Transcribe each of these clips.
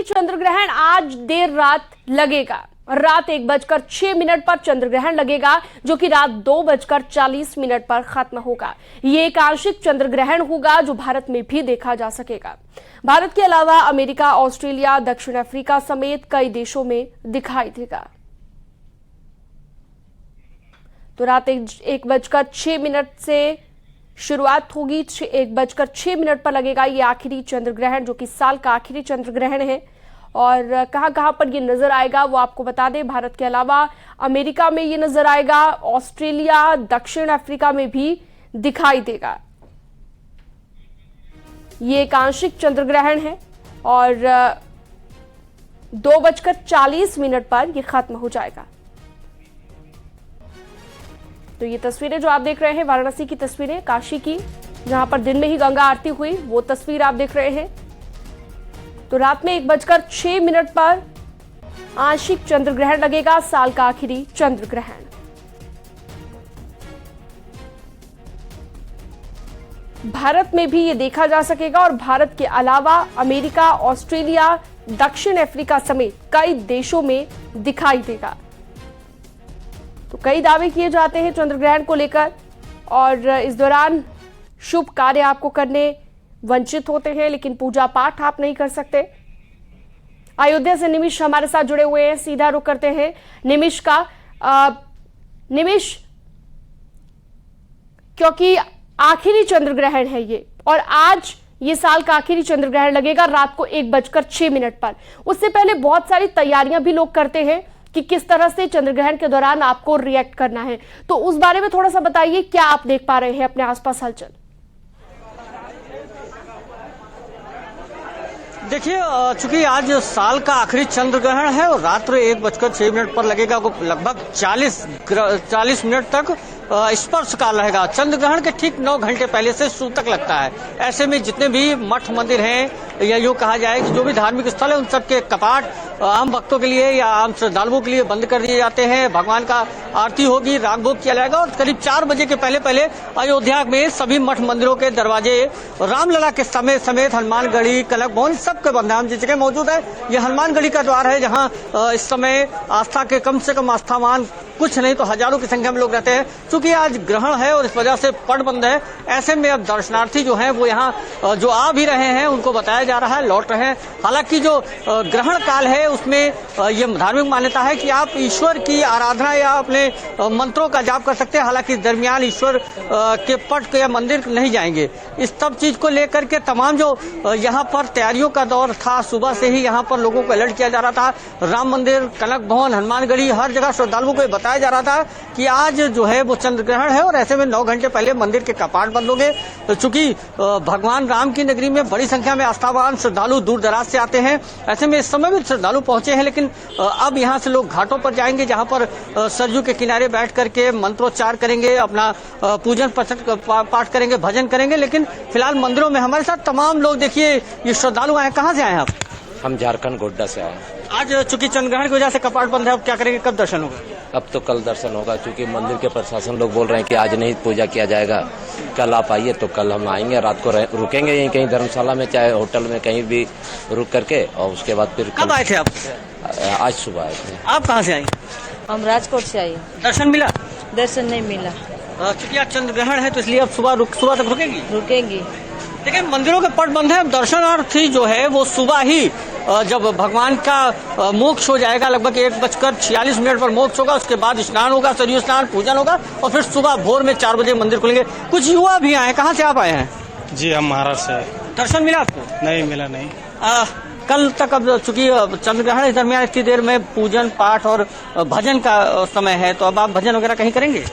आखिरी चंद्र ग्रहण आज देर रात लगेगा। रात 1:06 पर चंद्र ग्रहण लगेगा, जो कि रात 2:40 पर खत्म होगा। ये एक आंशिक चंद्र ग्रहण होगा जो भारत में भी देखा जा सकेगा। भारत के अलावा अमेरिका, ऑस्ट्रेलिया, दक्षिण अफ्रीका समेत कई देशों में दिखाई देगा। तो रात 1:06 से शुरुआत होगी। 1:06 पर लगेगा ये आखिरी चंद्र ग्रहण, जो कि साल का आखिरी चंद्र ग्रहण है। और कहां पर ये नजर आएगा वो आपको बता दें। भारत के अलावा अमेरिका में ये नजर आएगा, ऑस्ट्रेलिया, दक्षिण अफ्रीका में भी दिखाई देगा। ये एक आंशिक चंद्र ग्रहण है और 2:40 पर यह खत्म हो जाएगा। तो ये तस्वीरें जो आप देख रहे हैं वाराणसी की तस्वीरें, काशी की, जहां पर दिन में ही गंगा आरती हुई, वो तस्वीर आप देख रहे हैं। तो रात में 1:06 पर आंशिक चंद्र ग्रहण लगेगा, साल का आखिरी चंद्र ग्रहण। भारत में भी ये देखा जा सकेगा और भारत के अलावा अमेरिका, ऑस्ट्रेलिया, दक्षिण अफ्रीका समेत कई देशों में दिखाई देगा। तो कई दावे किए जाते हैं चंद्र ग्रहण को लेकर और इस दौरान शुभ कार्य आपको करने वंचित होते हैं, लेकिन पूजा पाठ आप नहीं कर सकते। अयोध्या से निमिष हमारे साथ जुड़े हुए हैं, सीधा रुख करते हैं निमिष का। निमिष, क्योंकि आखिरी चंद्र ग्रहण है ये और आज ये साल का आखिरी चंद्र ग्रहण लगेगा रात को 1:06 पर। उससे पहले बहुत सारी तैयारियां भी लोग करते हैं कि किस तरह से चंद्र ग्रहण के दौरान आपको रिएक्ट करना है, तो उस बारे में थोड़ा सा बताइए, क्या आप देख पा रहे हैं अपने आसपास हलचल? देखिए, चूंकि आज साल का आखिरी चंद्र ग्रहण है और रात्र 1:06 पर लगेगा, लगभग 40 मिनट तक स्पर्श काल रहेगा। चंद्र ग्रहण के ठीक 9 घंटे पहले से सूतक लगता है। ऐसे में जितने भी मठ मंदिर हैं या यूँ कहा जाए कि जो भी धार्मिक स्थल है उन सबके कपाट आम भक्तों के लिए या आम श्रद्धालुओं के लिए बंद कर दिए जाते हैं। भगवान का आरती होगी, राग भोग किया जाएगा और करीब 4 बजे के पहले अयोध्या में सभी मठ मंदिरों के दरवाजे रामलला के समेत हनुमानगढ़ी, कनक भवन सबके बंद हैं। हम जिस जगह मौजूद है ये हनुमानगढ़ी का द्वार है, जहाँ इस समय आस्था के कम से कम आस्थावान कुछ नहीं तो हजारों की संख्या में लोग रहते हैं। क्योंकि आज ग्रहण है और इस वजह से पट बंद है। ऐसे में अब दर्शनार्थी जो हैं वो यहाँ जो आ भी रहे हैं उनको बताया जा रहा है लौट रहे हैं। हालांकि जो ग्रहण काल है उसमें ये धार्मिक मान्यता है कि आप ईश्वर की आराधना या अपने मंत्रों का जाप कर सकते हैं। हालांकि दरमियान ईश्वर के पट या मंदिर नहीं जाएंगे। इस सब चीज को लेकर के तमाम जो यहाँ पर तैयारियों का दौर था, सुबह से ही यहाँ पर लोगों को अलर्ट किया जा रहा था। राम मंदिर, कनक भवन, हनुमानगढ़ी, हर जगह श्रद्धालुओं को बताया जा रहा था कि आज जो है वो चंद्र ग्रहण है और ऐसे में 9 घंटे पहले मंदिर के कपाट बंद होंगे। तो चूंकि भगवान राम की नगरी में बड़ी संख्या में आस्थावान श्रद्धालु दूर दराज से आते हैं, ऐसे में इस समय भी श्रद्धालु पहुंचे हैं। लेकिन अब यहाँ से लोग घाटों पर जाएंगे, जहाँ पर सरयू के किनारे बैठ करके मंत्रोच्चार करेंगे, अपना पूजन पाठ करेंगे, भजन करेंगे। लेकिन फिलहाल मंदिरों में हमारे साथ तमाम लोग, देखिए ये श्रद्धालु आए। कहाँ से आए हैं आप? हम झारखंड गोड्डा से आए। आज चूंकि चंद्र ग्रहण की वजह से कपाट बंद है, अब क्या करेंगे, कब दर्शन होगा? अब तो कल दर्शन होगा, क्योंकि मंदिर के प्रशासन लोग बोल रहे हैं कि आज नहीं पूजा किया जाएगा, कल आप आइए। तो कल हम आएंगे, रात को रुकेंगे यहीं कहीं धर्मशाला में, चाहे होटल में, कहीं भी रुक करके और उसके बाद फिर। कब आए थे आप? आज सुबह आए थे। आप कहाँ से आई? हम राजकोट से आए। दर्शन मिला? दर्शन नहीं मिला। क्योंकि आज चंद्र ग्रहण है तो इसलिए अब सुबह तक रुकेंगी। देखिए मंदिरों के पट बंद है। दर्शनार्थी जो है वो सुबह ही जब भगवान का मोक्ष हो जाएगा, लगभग 1:46 पर मोक्ष होगा, उसके बाद स्नान होगा, सरयू स्नान, पूजन होगा और फिर सुबह भोर में 4 बजे मंदिर खुलेंगे। कुछ युवा भी आए। कहाँ से आप आए हैं? जी हम महाराष्ट्र से। दर्शन मिला आपको? नहीं मिला। नहीं कल तक, अब चूंकि चंद्र ग्रहण इस दरमियान इतनी देर में पूजन पाठ और भजन का समय है, तो अब आप भजन वगैरह कहीं करेंगे?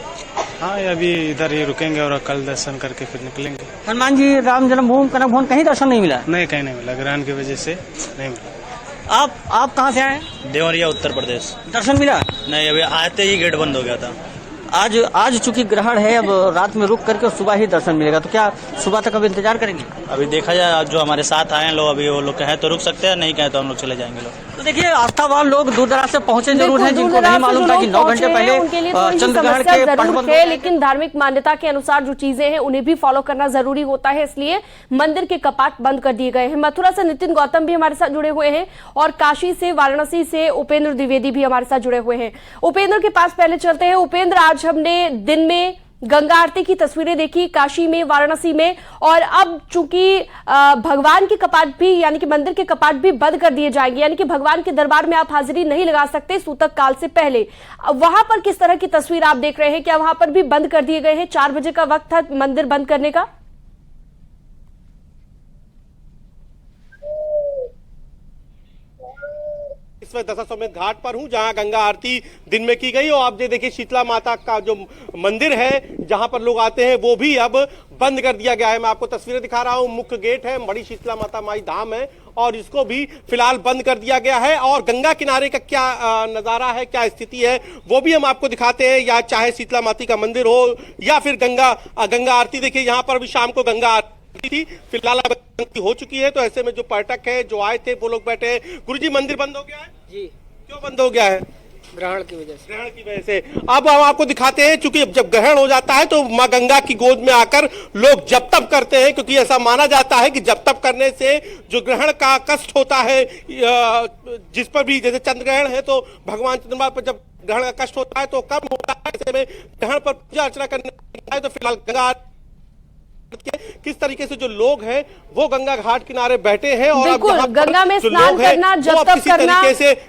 हाँ, अभी इधर ही रुकेंगे और कल दर्शन करके फिर निकलेंगे। हनुमान जी, राम जन्मभूमि, कनक भवन, कहीं दर्शन नहीं मिला? नहीं, कहीं नहीं मिला, ग्रहण की वजह से नहीं मिला। आप कहाँ से आए? देवरिया, उत्तर प्रदेश। दर्शन मिला? नहीं, अभी आते ही गेट बंद हो गया था। आज चूंकि ग्रहण है, अब रात में रुक करके सुबह ही दर्शन मिलेगा, तो क्या सुबह तक अब इंतजार करेंगे? अभी देखा जाए, जो हमारे साथ आए हैं लोग, अभी वो लोग कहें तो रुक सकते हैं, नहीं कहें तो हम लोग चले जाएंगे लोग। तो देखिए, आस्थावान लोग दूर दराज से पहुंचे जरूर हैं, जिनको नहीं मालूम था कि 9 घंटे पहले चंद्र ग्रहण के पट बंद है, लेकिन धार्मिक मान्यता के अनुसार जो चीजें हैं उन्हें भी फॉलो करना जरूरी होता है, इसलिए मंदिर के कपाट बंद कर दिए गए हैं। मथुरा से नितिन गौतम भी हमारे साथ जुड़े हुए हैं और काशी से, वाराणसी से उपेंद्र द्विवेदी भी हमारे साथ जुड़े हुए हैं। उपेंद्र के पास पहले चलते हैं। उपेंद्र, आज हमने दिन में गंगा आरती की तस्वीरें देखी काशी में, वाराणसी में, और अब चूंकि भगवान के कपाट भी, यानी कि मंदिर के कपाट भी बंद कर दिए जाएंगे, यानी कि भगवान के दरबार में आप हाजिरी नहीं लगा सकते सूतक काल से पहले। वहां पर किस तरह की तस्वीर आप देख रहे हैं? क्या वहां पर भी बंद कर दिए गए हैं? 4 बजे का वक्त था मंदिर बंद करने का। इस वक्त दशाश्वमेध घाट पर हूं, जहां गंगा आरती दिन में की गई, और आप ये देखिए शीतला माता का जो मंदिर है जहां पर लोग आते हैं वो भी अब बंद कर दिया गया है। मैं आपको तस्वीरें दिखा रहा हूं, मुख्य गेट है, बड़ी शीतला माता माई धाम है, और इसको भी फिलहाल बंद कर दिया गया है। और गंगा किनारे का क्या नजारा है, क्या स्थिति है, वो भी हम आपको दिखाते हैं, या चाहे शीतला माता का मंदिर हो या फिर गंगा आरती। देखिए, यहाँ पर भी शाम को गंगा आरती थी, फिलहाल हो चुकी है, तो ऐसे में जो पर्यटक है जो आए थे वो लोग बैठे हैं। गुरुजी, मंदिर बंद हो गया है जी। क्यों बंद हो गया है? ग्रहण की वजह से। ग्रहण की वजह से। अब हम आपको दिखाते हैं, चूंकि जब ग्रहण हो जाता है तो माँ गंगा की गोद में आकर लोग जप तप करते हैं, क्योंकि ऐसा माना जाता है कि जप तप करने से जो ग्रहण का कष्ट होता है, जिस पर भी, जैसे चंद्र ग्रहण है तो भगवान चंद्रमा पर जब ग्रहण का कष्ट होता है तो कम होता है। ऐसे में ग्रहण पर पूजा अर्चना करने है, तो फिलहाल गंगा किस तरीके से जो लोग हैं वो गंगा घाट किनारे बैठे हैं, और अब गंगा में स्नान करना, जप तप करना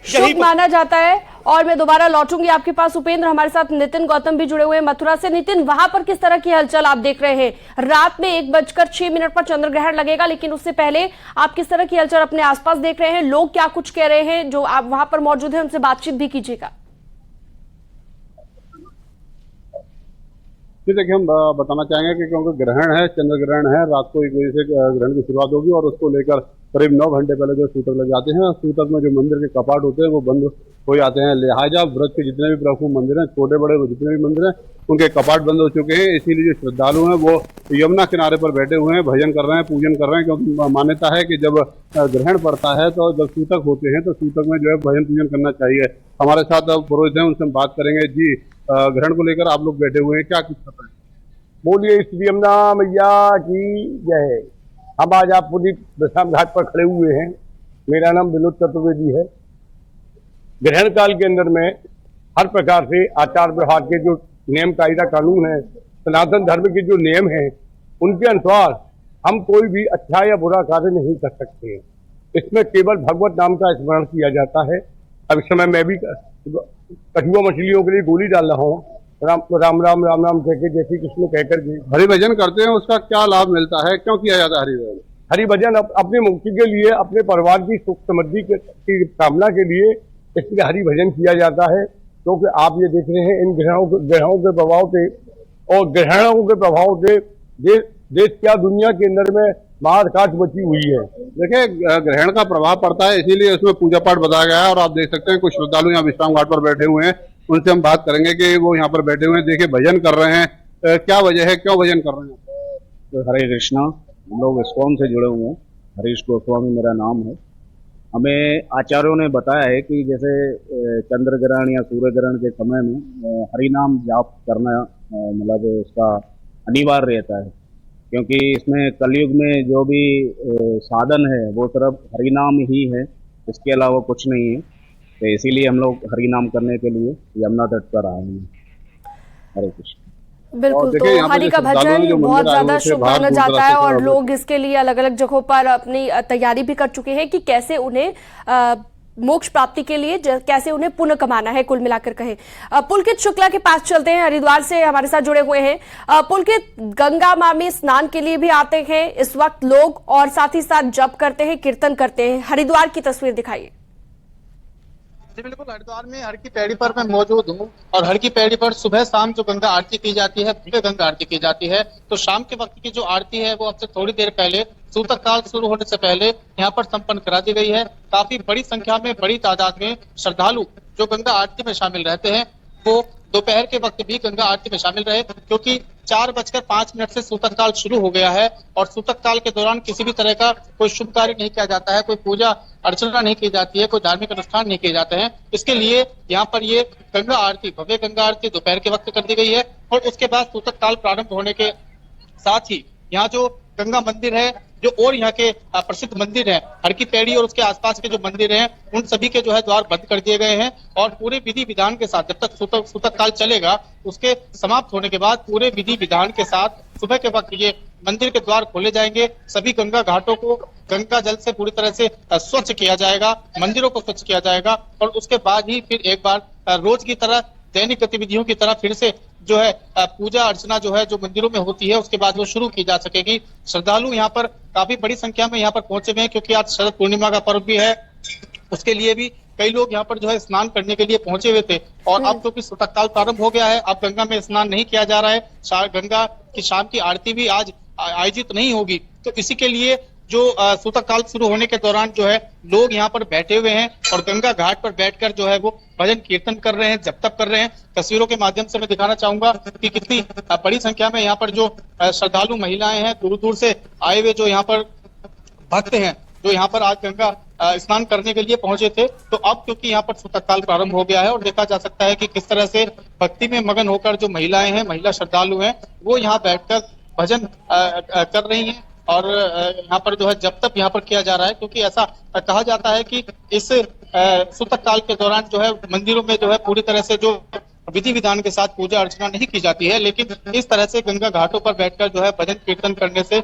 शुभ माना जाता है। और मैं दोबारा लौटूंगी आपके पास उपेंद्र, हमारे साथ नितिन गौतम भी जुड़े हुए हैं मथुरा से। नितिन, वहां पर किस तरह की हलचल आप देख रहे हैं? रात में 1:06 पर चंद्र ग्रहण लगेगा, लेकिन उससे पहले आप किस तरह की हलचल अपने आसपास देख रहे हैं? लोग क्या कुछ कह रहे हैं? जो आप वहां पर मौजूद हैं उनसे बातचीत भी कीजिएगा। देखिए, हम बताना चाहेंगे कि क्योंकि ग्रहण है, चंद्र ग्रहण है, रात को 1 बजे से ग्रहण की शुरुआत होगी, और उसको लेकर करीब 9 घंटे पहले जो सूतक लग जाते हैं, सूतक में जो मंदिर के कपाट होते हैं वो बंद हो जाते हैं। लिहाजा व्रत के जितने भी प्रमुख मंदिर हैं, छोटे बड़े जितने भी मंदिर हैं, उनके कपाट बंद हो चुके हैं। इसीलिए जो श्रद्धालु हैं वो यमुना किनारे पर बैठे हुए हैं, भजन कर रहे हैं, पूजन कर रहे हैं, क्योंकि मान्यता है कि जब ग्रहण पड़ता है तो जब सूतक होते हैं तो सूतक में जो है भजन पूजन करना चाहिए। हमारे साथ पुरोहित हैं, उनसे हम बात करेंगे। जी, ग्रहण को लेकर आप लोग बैठे हुए हैं, क्या कुछ पता है? बोलिए श्री यमुना मैया की जय। हम आज आप पुलिस विश्राम घाट पर खड़े हुए हैं। मेरा नाम विनोद चतुर्वेदी है। ग्रहण काल के अंदर में हर प्रकार से आचार व्यवहार के जो नियम कायदा कानून है, सनातन धर्म के जो नियम है, उनके अनुसार हम कोई भी अच्छा या बुरा कार्य नहीं कर सकते। इसमें केवल भगवत नाम का स्मरण किया जाता है। अब इस समय मैं भी कछुआ मछलियों के लिए गोली डाल रहा हूँ, राम राम राम राम राम कहकर, जय श्री कृष्ण कहकर के हरि भजन करते हैं, उसका क्या लाभ मिलता है? क्यों किया जाता है हरि भजन? हरि भजन अपनी मुक्ति के लिए, अपने परिवार की सुख समृद्धि की कामना के लिए इसलिए हरि भजन किया जाता है। क्योंकि तो आप ये देख रहे हैं, इन ग्रहणों के प्रभाव से और ग्रहणों के प्रभाव से देश क्या दुनिया के अंदर में महाकाश बची हुई है। देखिए, ग्रहण का प्रभाव पड़ता है, इसीलिए उसमें पूजा पाठ बताया गया है। और आप देख सकते हैं कुछ श्रद्धालु यहाँ विश्राम घाट पर बैठे हुए हैं, उनसे हम बात करेंगे कि वो यहाँ पर बैठे हुए हैं, देखिए भजन कर रहे हैं। क्या वजह है, क्यों भजन कर रहे हैं? तो हरे कृष्णा, हम लोग इस्कॉन से जुड़े हुए हैं। हरीश गोस्वामी मेरा नाम है। हमें आचार्यों ने बताया है कि जैसे चंद्र ग्रहण या सूर्य ग्रहण के समय में हरि नाम जाप करना मतलब उसका अनिवार्य रहता है, क्योंकि इसमें कलयुग में जो भी साधन है वो सिर्फ हरि नाम ही है, इसके अलावा कुछ नहीं है। तो इसीलिए हम लोग हरि नाम करने के लिए यमुना तट पर आए हैं। हरे कृष्ण। बिल्कुल, तो हरि का भजन बहुत ज्यादा शुभ माना जाता है, और लोग इसके लिए अलग अलग जगहों पर अपनी तैयारी भी कर चुके हैं कि कैसे उन्हें मोक्ष प्राप्ति के लिए कैसे उन्हें पुण्य कमाना है। कुल मिलाकर कहें, पुलकित शुक्ला के पास चलते हैं, हरिद्वार से हमारे साथ जुड़े हुए हैं। पुलकित, गंगा मां में स्नान के लिए भी आते हैं इस वक्त लोग, और साथ ही साथ जप करते हैं, कीर्तन करते हैं। हरिद्वार की तस्वीर दिखाइए। बिल्कुल, हरिद्वार में हर की पैड़ी पर मैं मौजूद हूँ, और हर की पैड़ी पर सुबह शाम जो गंगा आरती की जाती है, भव्य गंगा आरती की जाती है। तो शाम के वक्त की जो आरती है वो अब से थोड़ी देर पहले, सूतक काल शुरू होने से पहले यहाँ पर संपन्न करा दी गई है। काफी बड़ी संख्या में, बड़ी तादाद में श्रद्धालु जो गंगा आरती में शामिल रहते हैं वो दोपहर के वक्त भी गंगा आरती में शामिल रहे, क्योंकि 4:05 से सूतक काल शुरू हो गया है और सूतक काल के दौरान किसी भी तरह का कोई शुभ कार्य नहीं किया जाता है, कोई पूजा अर्चना नहीं की जाती है, कोई धार्मिक अनुष्ठान नहीं किए जाते हैं। इसके लिए यहाँ पर ये गंगा आरती, भव्य गंगा आरती दोपहर के वक्त कर दी गई है और उसके बाद सूतक काल प्रारंभ होने के साथ ही यहाँ जो गंगा मंदिर है, जो और यहाँ के प्रसिद्ध मंदिर हैं, हर की पैड़ी और उसके आसपास के जो मंदिर हैं, उन सभी के जो है द्वार बंद कर दिए गए हैं और पूरे विधि विधान के साथ जब तक सूतक काल चलेगा, उसके समाप्त होने के बाद पूरे विधि विधान के साथ सुबह के वक्त ये मंदिर के द्वार खोले जाएंगे। सभी गंगा घाटों को गंगा जल से पूरी तरह से स्वच्छ किया जाएगा, मंदिरों को स्वच्छ किया जाएगा और उसके बाद ही फिर एक बार रोज की तरह दैनिक गतिविधियों की तरह फिर से जो है पूजा अर्चना जो है जो मंदिरों में होती है उसके बाद वो शुरू की जा सकेगी। श्रद्धालु यहाँ पर काफी बड़ी संख्या में यहाँ पर पहुंचे हुए हैं, क्योंकि आज शरद पूर्णिमा का पर्व भी है, उसके लिए भी कई लोग यहाँ पर जो है स्नान करने के लिए पहुंचे हुए थे और अब क्योंकि सूतक काल प्रारंभ हो गया है, अब गंगा में स्नान नहीं किया जा रहा है, गंगा की शाम की आरती भी आज आयोजित नहीं होगी, तो इसी के लिए जो सूतक काल शुरू होने के दौरान जो है लोग यहाँ पर बैठे हुए हैं और गंगा घाट पर बैठकर जो है वो भजन कीर्तन कर रहे हैं, जप तप कर रहे हैं। तस्वीरों के माध्यम से मैं दिखाना चाहूंगा कि कितनी बड़ी संख्या में यहाँ पर जो श्रद्धालु महिलाएं हैं, दूर दूर से आए हुए जो यहाँ पर भक्त हैं, जो यहाँ पर आज गंगा स्नान करने के लिए पहुंचे थे, तो अब क्योंकि यहाँ पर सूतक काल प्रारंभ हो गया है और देखा जा सकता है कि किस तरह से भक्ति में मगन होकर जो महिलाएं हैं, महिला श्रद्धालु हैं, वो यहाँ बैठकर भजन कर रही हैं और यहाँ पर जो है जब तक यहाँ पर किया जा रहा है, क्योंकि ऐसा कहा जाता है कि इस सूतक काल के दौरान जो है मंदिरों में जो है पूरी तरह से जो विधि विधान के साथ पूजा अर्चना नहीं की जाती है, लेकिन इस तरह से गंगा घाटों पर बैठकर जो है भजन कीर्तन करने से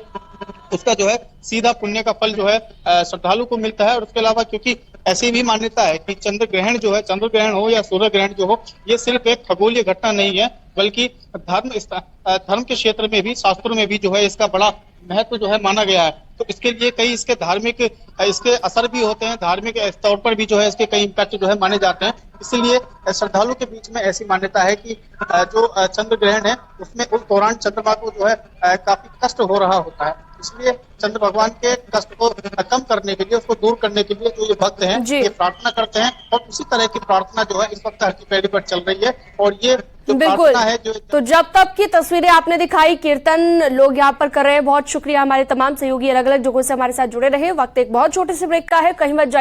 उसका जो है सीधा पुण्य का फल जो है श्रद्धालु को मिलता है। और उसके अलावा क्योंकि ऐसी भी मान्यता है कि चंद्र ग्रहण जो है, चंद्र ग्रहण हो या सूर्य ग्रहण जो हो, ये सिर्फ एक खगोलीय घटना नहीं है, बल्कि धर्म के क्षेत्र में भी, शास्त्रों में भी जो है इसका बड़ा महत्व जो है माना गया है। तो इसके लिए कई इसके धार्मिक इसके असर भी होते हैं, धार्मिक तौर पर भी जो है इसके कई इम्पैक्ट जो है माने जाते हैं। इसलिए श्रद्धालु के बीच में ऐसी मान्यता है कि जो चंद्र ग्रहण है उसमें उस दौरान चंद्रमा को जो है काफी कष्ट हो रहा होता है, इसलिए चंद्र भगवान के कष्ट को कम करने के लिए, उसको दूर करने के लिए जो ये भक्त हैं ये प्रार्थना करते हैं और उसी तरह की प्रार्थना जो है इस वक्त हर की पैड़ी पर चल रही है। और ये जो प्रार्थना है जो तो जब तब की तस्वीरें आपने दिखाई, कीर्तन लोग यहाँ पर कर रहे हैं। बहुत शुक्रिया, हमारे तमाम सहयोगी अलग अलग जगहों से हमारे साथ जुड़े रहे। वक्त एक बहुत छोटे से ब्रेक का है, कहीं मत जाइए।